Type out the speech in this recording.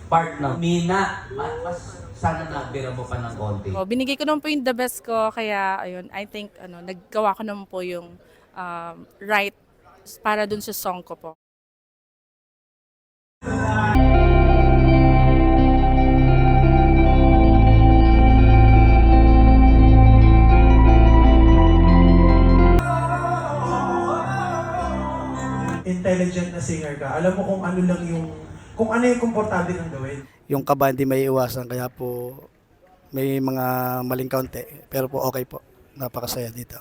part ng Mina. Mas sana nabira mo pa ng konti. Binigay ko naman po yung the best ko, kaya ayun, I think naggawa ko naman po yung right para dun sa song ko po. Intelligent na singer ka, alam mo kung ano lang yung, kung ano yung komportable kang gawin. Yung kaba hindi may iwasan, kaya po may mga maling kaunti. Pero po okay po, napakasaya dito.